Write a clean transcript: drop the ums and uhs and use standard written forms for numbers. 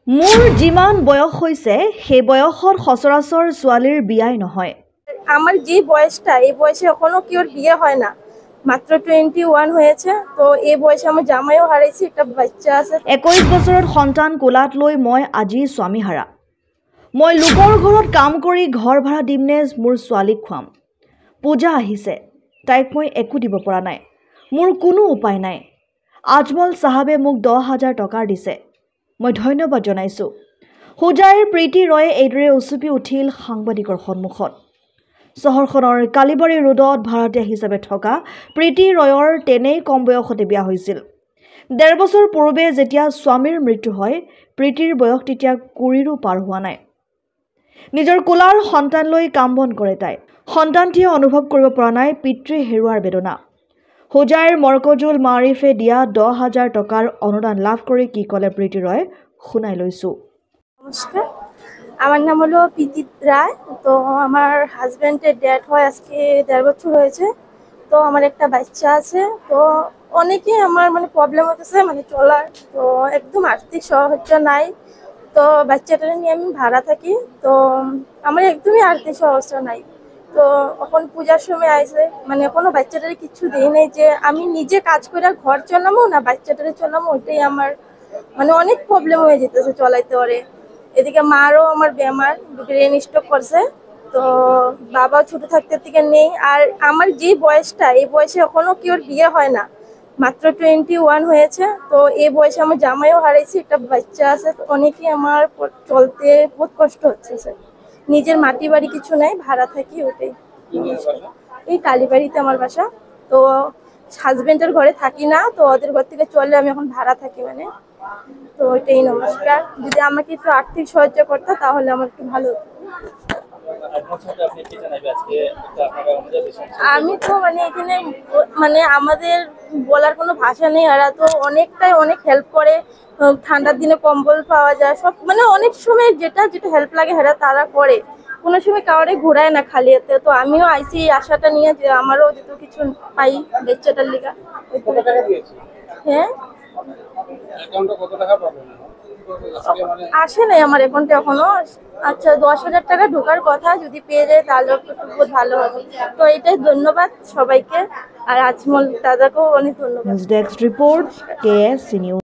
মোৰ যিমান বয়স হৈছে সেই বয়সত সচৰাচৰ ছোৱালীৰ বিয়াই নহয়। আমার যে বয়সটা এই বয়সে এখনো কেউ বিয়ে হয় না, মাত্র 21 হয়েছে। তো এই বয়সে আমার জামাইও হারাইছি, একটা বাচ্চা আছে। 21 বছৰত সন্তান কোলাত লৈ মই আজি স্বামীহাৰা। মই লোকৰ ঘৰত কাম কৰি ঘৰ ভাড়া দিম নে মোৰ ছোৱালীক খুৱাম? পূজা আহিছে, তাইক মই একো দিব পৰা নাই। মোৰ কোনো উপায় নাই। আজমল চাহাবে মোক 10,000 টকা দিছে, মই ধন্যবাদ জনাইছোঁ। হোজাইৰ প্ৰীতি ৰয়ে এইদৰে উচুপি উঠিল সাংবাদিকৰ সন্মুখত। চহৰখনৰ কালিবাৰী ৰোডত ভাড়াতীয়া হিচাপে থকা প্ৰীতি ৰয়ৰ তেনেই কম বয়সতে বিয়া হৈছিল। 1.5 বছৰ পূৰ্বে যেতিয়া স্বামীৰ মৃত্যু হয়, প্ৰীতিৰ বয়স তেতিয়া 20ৰো পাৰ হোৱা নাই। নিজৰ কোলাৰ সন্তান লৈ কাম বন কৰে তাই। সন্তানটিয়ে অনুভৱ কৰিব পৰা নাই পিতৃ হেৰুৱাৰ বেদনা। হোজাইৰ মৰকজুল মাৰিফে দিয়া 10,000 টকাৰ অনুদান লাভ কৰি কি ক'লে প্ৰীতি ৰয় শুনাই লৈছোঁ। নমস্কার, আমার নাম হলো প্রীতি রায়। তো আমার হাজব্যান্ডের ডেথ হয় আজকে 1.5 বছর হয়েছে। তো আমার একটা বাচ্চা আছে। তো অনেকেই আমার প্রবলেম হতেছে চলার। তো একদম আর্থিক সাহায্য নাই। তো বাচ্চাটা নিয়ে আমি ভাড়া থাকি। তো আমার একদমই আর্থিক সাহায্য নাই। তো এখন পূজার সময় আইসে এখনো বাচ্চাটারে কিছু দিই নাই, যে আমি নিজে কাজ করে ঘর চালামো না বাচ্চাটারে চালামো, ওইটাই আমার অনেক প্রবলেম হয়ে যেতেছে চলাইতে পারে। এদিকে মারও আমার বেমার, ব্রেন স্ট্রোক করছে। তো বাবা ছোট থাকতে থেকে নেই। আর আমার যে বয়সটা এই বয়সে এখনো কেউ বিয়ে হয় না, মাত্র 21 হয়েছে। তো এই বয়সে আমার জামাইও হারাইছি, একটা বাচ্চা আছে। তো অনেকেই আমার চলতে বহুত কষ্ট হচ্ছে স্যার। নিজের মাটি বাড়ি কিছু নাই, ভাড়া থাকি, ওটাই। এই কালীবাড়িতে আমার বাসা। তো হাজবেন্ডের ঘরে থাকি না, তো ওদের ঘর থেকে চলে আমি এখন ভাড়া থাকি তো ওইটাই। নমস্কার, যদি আমাকে একটু আর্থিক সাহায্য করতে তাহলে আমার একটু ভালো হতো। আমি তো এখানে আমাদের বলার কোনো ভাষা নেই। এরা তো অনেক হেল্প করে। ঠান্ডার দিনে কম্বল পাওয়া যায়, সব অনেক সময় যেটা হেল্প লাগে তারা করে। কোনো সময় কাউরে ঘোরায় না খালি হাতে। তো আমিও আইসি এই আশাটা নিয়ে যে আমারও যত কিছু পাই বাচ্চাটার লিগা। হ্যাঁ, আসে নাই আমার অ্যাকাউন্টে এখনো। আচ্ছা, 10,000 টাকা ঢোকার কথা, যদি পেয়ে যায় তাহলে বহুত ভালো হবে। তো এটাই, ধন্যবাদ সবাইকে। আর আজমল দাদাকেও অনেক ধন্যবাদ। News desk report, KSC news.